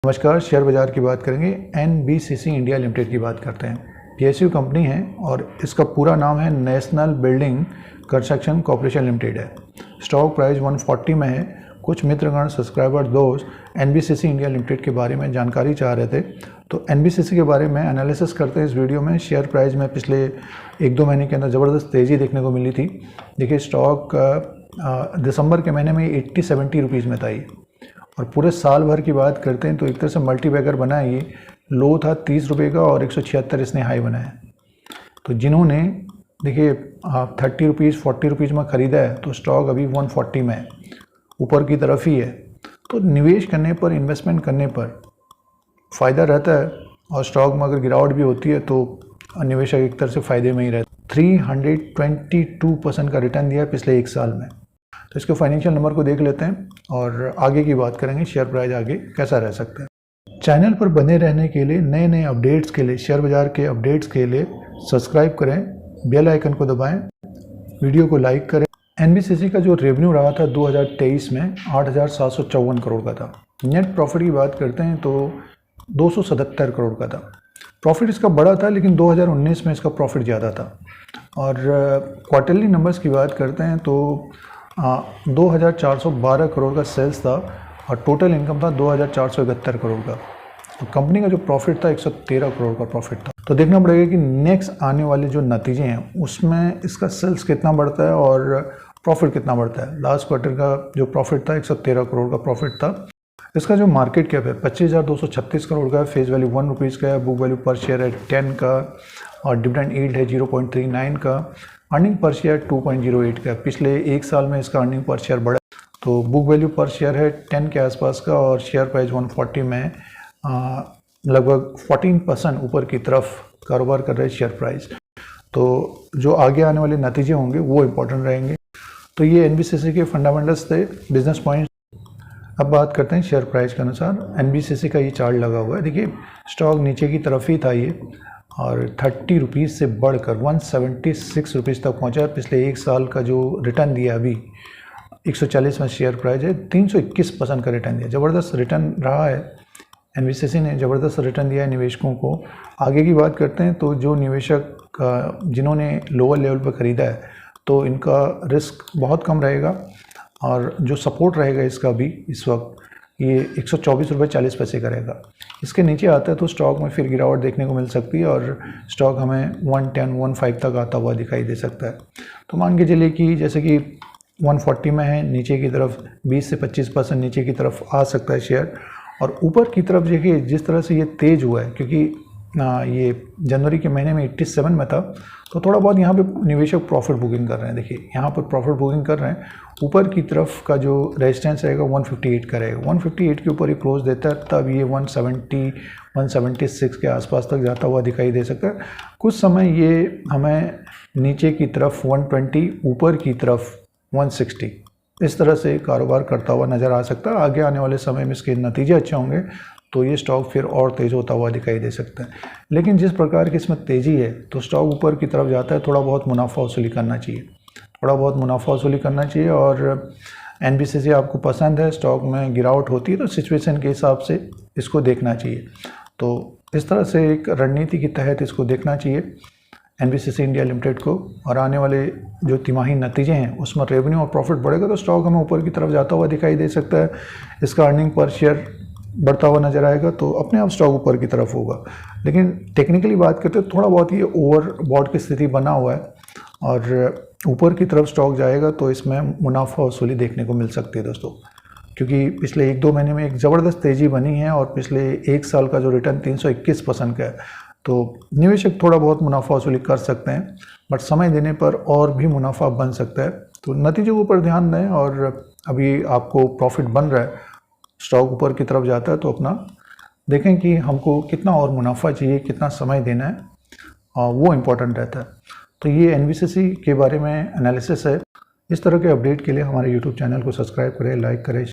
नमस्कार, शेयर बाज़ार की बात करेंगे। एनबीसीसी इंडिया लिमिटेड की बात करते हैं। पीएसयू कंपनी है और इसका पूरा नाम है national building construction corporation limited है। स्टॉक प्राइस 140 में है। कुछ मित्रगण सब्सक्राइबर दोस्त एनबीसीसी इंडिया लिमिटेड के बारे में जानकारी चाह रहे थे, तो एनबीसीसी के बारे में एनालिसिस करते हैं इस वीडियो में। शेयर प्राइस में पिछले 1-2 महीने के अंदर ज़बरदस्त तेज़ी देखने को मिली थी। देखिए, स्टॉक दिसंबर के महीने में 80-70 रुपीज़ में था ये, और पूरे साल भर की बात करते हैं तो एक तरह से मल्टीबैगर बना है। ये लो था 30 रुपये का और 176 इसने हाई बनाया। तो जिन्होंने देखिए 30 रुपीज़ 40 रुपीज़ में ख़रीदा है तो स्टॉक अभी 140 में है, ऊपर की तरफ ही है। तो निवेश करने पर, इन्वेस्टमेंट करने पर फ़ायदा रहता है, और स्टॉक में अगर गिरावट भी होती है तो निवेशक एक तरह से फ़ायदे में ही रहता है। 322% का रिटर्न दिया है पिछले 1 साल में। तो इसके फाइनेंशियल नंबर को देख लेते हैं और आगे की बात करेंगे, शेयर प्राइस आगे कैसा रह सकता है। चैनल पर बने रहने के लिए, नए नए अपडेट्स के लिए, शेयर बाज़ार के अपडेट्स के लिए सब्सक्राइब करें, बेल आइकन को दबाएं, वीडियो को लाइक करें। एनबीसीसी का जो रेवेन्यू रहा था 2023 में 8,754 करोड़ का था। नेट प्रॉफिट की बात करते हैं तो 277 करोड़ का था। प्रॉफिट इसका बड़ा था, लेकिन 2019 में इसका प्रॉफिट ज़्यादा था। और क्वार्टरली नंबर्स की बात करते हैं तो 2,412 करोड़ का सेल्स था और टोटल इनकम था 2,471 करोड़ का। तो कंपनी का जो प्रॉफिट था 113 करोड़ का प्रॉफिट था। तो देखना पड़ेगा कि नेक्स्ट आने वाले जो नतीजे हैं उसमें इसका सेल्स कितना बढ़ता है और प्रॉफिट कितना बढ़ता है। लास्ट क्वार्टर का जो प्रॉफिट था 113 करोड़ का प्रॉफिट था। इसका जो मार्केट कैप है 25,236 करोड़ का है। फेस वैल्यू 1 रुपीज़ का है। बुक वैल्यू पर शेयर है 10 का, और डिविडेंड यील्ड है 0.39 का। अर्निंग पर शेयर 2.08 का। पिछले 1 साल में इसका अर्निंग पर शेयर बढ़ा। तो बुक वैल्यू पर शेयर है 10 के आसपास का, और शेयर प्राइस 140 में लगभग 14% ऊपर की तरफ कारोबार कर रहे शेयर प्राइस। तो जो आगे आने वाले नतीजे होंगे वो इम्पोर्टेंट रहेंगे। तो ये एनबीसीसी के फंडामेंटल्स थे, बिजनेस पॉइंट्स। अब बात करते हैं शेयर प्राइस के अनुसार। एनबीसीसी का ये चार्ट लगा हुआ है। देखिए, स्टॉक नीचे की तरफ ही था ये, और 30 रुपीज़ से बढ़कर 176 रुपीज़ तक पहुंचा है। पिछले 1 साल का जो रिटर्न दिया अभी 140 में शेयर प्राइस है, 321% का रिटर्न दिया। ज़बरदस्त रिटर्न रहा है। एनबीसीसी ने ज़बरदस्त रिटर्न दिया है निवेशकों को। आगे की बात करते हैं तो जो निवेशक जिन्होंने लोअर लेवल पर ख़रीदा है तो इनका रिस्क बहुत कम रहेगा, और जो सपोर्ट रहेगा इसका भी इस वक्त ये 124 रुपये 40 पैसे का रहेगा। इसके नीचे आता है तो स्टॉक में फिर गिरावट देखने को मिल सकती है, और स्टॉक हमें 110-115 तक आता हुआ दिखाई दे सकता है। तो मान के चलिए कि जैसे कि 140 में है, नीचे की तरफ 20 से 25% नीचे की तरफ आ सकता है शेयर। और ऊपर की तरफ देखिए जिस तरह से ये तेज़ हुआ है, क्योंकि ये जनवरी के महीने में 87 में था, तो थोड़ा बहुत यहाँ पे निवेशक प्रॉफिट बुकिंग कर रहे हैं। देखिए यहाँ पर प्रॉफिट बुकिंग कर रहे हैं। ऊपर की तरफ का जो रेजिस्टेंस रहेगा 158 का रहेगा। 158 के ऊपर ये क्लोज देता है, तब ये 170-176 के आसपास तक जाता हुआ दिखाई दे सकता है। कुछ समय ये हमें नीचे की तरफ 120, ऊपर की तरफ 160, इस तरह से कारोबार करता हुआ नज़र आ सकता है। आगे आने वाले समय में इसके नतीजे अच्छे होंगे तो ये स्टॉक फिर और तेज़ होता हुआ दिखाई दे सकता है। लेकिन जिस प्रकार की इसमें तेज़ी है तो स्टॉक ऊपर की तरफ जाता है, थोड़ा बहुत मुनाफा वसूली करना चाहिए, थोड़ा बहुत मुनाफा वसूली करना चाहिए। और एनबीसीसी आपको पसंद है, स्टॉक में गिरावट होती है तो सिचुएशन के हिसाब से इसको देखना चाहिए। तो इस तरह से एक रणनीति के तहत इसको देखना चाहिए एनबीसीसी इंडिया लिमिटेड को। और आने वाले जो तिमाही नतीजे हैं उसमें रेवेन्यू और प्रॉफिट बढ़ेगा तो स्टॉक हमें ऊपर की तरफ जाता हुआ दिखाई दे सकता है। इसका अर्निंग पर शेयर बढ़ता हुआ नज़र आएगा तो अपने आप स्टॉक ऊपर की तरफ होगा। लेकिन टेक्निकली बात करते हैं थोड़ा बहुत ये ओवरबॉट की स्थिति बना हुआ है, और ऊपर की तरफ स्टॉक जाएगा तो इसमें मुनाफा वसूली देखने को मिल सकती है दोस्तों। क्योंकि पिछले 1-2 महीने में एक ज़बरदस्त तेज़ी बनी है, और पिछले 1 साल का जो रिटर्न 321% का है, तो निवेशक थोड़ा बहुत मुनाफा वसूली कर सकते हैं, बट समय देने पर और भी मुनाफा बन सकता है। तो नतीजों के ऊपर ध्यान दें। और अभी आपको प्रॉफिट बन रहा है, स्टॉक ऊपर की तरफ जाता है तो अपना देखें कि हमको कितना और मुनाफा चाहिए, कितना समय देना है, वो इम्पोर्टेंट रहता है। तो ये एनबीसीसी के बारे में एनालिसिस है। इस तरह के अपडेट के लिए हमारे यूट्यूब चैनल को सब्सक्राइब करें, लाइक करें।